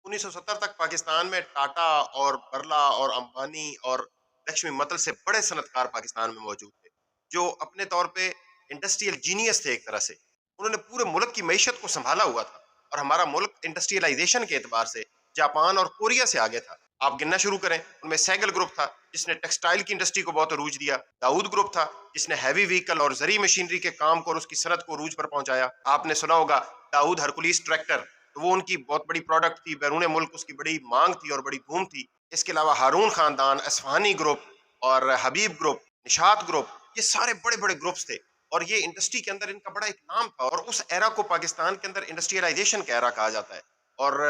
1970 तक पाकिस्तान में टाटा और बिरला और अंबानी और लक्ष्मी मतल से बड़े सनतकार पाकिस्तान में मौजूद थे, जो अपने तौर पे इंडस्ट्रियल जीनियस थे एक तरह से। उन्होंने पूरे मुल्क की मईशत को संभाला हुआ था और हमारा मुल्क इंडस्ट्रियलाइजेशन के एतबार से जापान और कोरिया से आगे था। आप गिनना शुरू करें, उनमें सैगल ग्रुप था जिसने टेक्सटाइल की इंडस्ट्री को बहुत अरूज दिया। दाऊद ग्रुप था जिसने हैवी व्हीकल और जरी मशीनरी के काम को और उसकी सनत को अरूज पर पहुंचाया। आपने सुना होगा दाऊद हरकुलिस ट्रैक्टर, तो वो उनकी बहुत बड़ी प्रोडक्ट थी, बैरून मुल्क उसकी बड़ी मांग थी और बड़ी धूम थी। इसके अलावा हारून खानदान, असफानी ग्रुप और हबीब ग्रुप, निशात ग्रुप, ये सारे बड़े बड़े ग्रुप्स थे और ये इंडस्ट्री के अंदर इनका बड़ा एक नाम था और उस एरा को पाकिस्तान के अंदर इंडस्ट्रियलाइजेशन का एरा कहा जाता है। और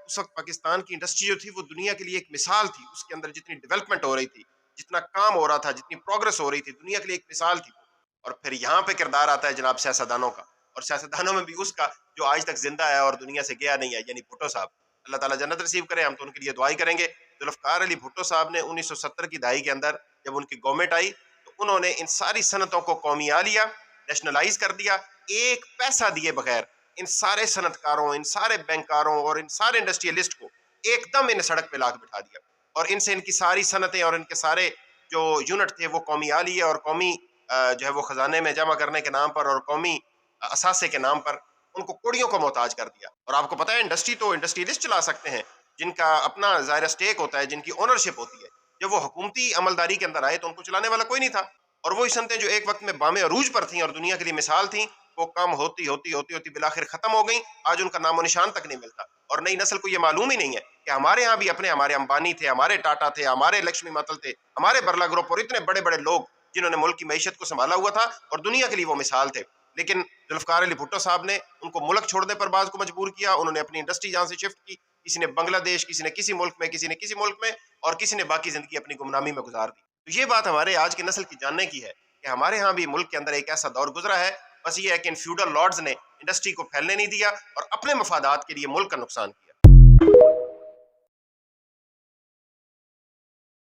उस वक्त पाकिस्तान की इंडस्ट्री जो थी वो दुनिया के लिए एक मिसाल थी। उसके अंदर जितनी डेवलपमेंट हो रही थी, जितना काम हो रहा था, जितनी प्रोग्रेस हो रही थी, दुनिया के लिए एक मिसाल थी। और फिर यहाँ पे किरदार आता है जनाब सियासतदानों का, और सियासतदानों में भी उसका जो आज तक जिंदा है और दुनिया से गया नहीं है, यानी भुट्टो साहब। अल्लाह ताला जन्नत नसीब करे, हम तो उनके लिए दुआई करेंगे। जुल्फ़िकार अली भुट्टो साहब ने 1970 की दहाई के अंदर जब उनकी गवर्नमेंट आई तो उन्होंने इन सारी सनतों को कौमिया लिया, नेशनलाइज कर दिया, एक पैसा दिए बगैर इन सारे सनतकारों, इन सारे बैंकारों और इन सारे इंडस्ट्रियलिस्ट को एकदम इन सड़क पे ला के बिठा दिया और इनसे इनकी सारी सनतें और इनके सारे जो यूनिट थे वो कौमिया लिए और कौमी जो है वो खजाने में जमा करने के नाम पर और कौमी असासे के नाम पर उनको कोड़ियों को मोहताज कर दिया। और आपको पता है इंडस्ट्री तो इंडस्ट्रियलिस्ट चला सकते हैं जिनका अपना ज़ाहिर स्टेक होता है, जिनकी ओनरशिप होती है। जब वो हुकूमती अमलदारी के अंदर आए तो उनको चलाने वाला कोई नहीं था और वही सनतें जो एक वक्त में बामे अरूज पर थीं और दुनिया के लिए मिसाल थीं, वो कम होती होती होती होती बिलाखिर खत्म हो गई। आज उनका नामो निशान तक नहीं मिलता और नई नस्ल को ये मालूम ही नहीं है कि हमारे यहाँ भी अपने हमारे अंबानी थे, हमारे टाटा थे, हमारे लक्ष्मी मतल थे, हमारे बिरला ग्रुप और इतने बड़े बड़े लोग जिन्होंने मुल्क की मईशत को संभाला हुआ था और दुनिया के लिए वो मिसाल थे। लेकिन जुल्फ़िकार अली भुट्टो साहब ने उनको मुल्क छोड़ने पर बाज़ को मजबूर किया। उन्होंने अपनी इंडस्ट्री जहाँ से शिफ्ट की, किसी ने बांग्लादेश, किसी ने किसी मुल्क में, किसी ने किसी मुल्क में और किसी ने बाकी ज़िंदगी अपनी गुमनामी में गुजार दी। तो ये बात हमारे आज की नस्ल की जानने की है कि हमारे यहाँ भी मुल्क के अंदर एक ऐसा दौर गुजरा है। बस ये है कि इन फ्यूडल लॉर्ड्स ने इंडस्ट्री को फैलने नहीं दिया और अपने मफादात के लिए मुल्क का नुकसान किया।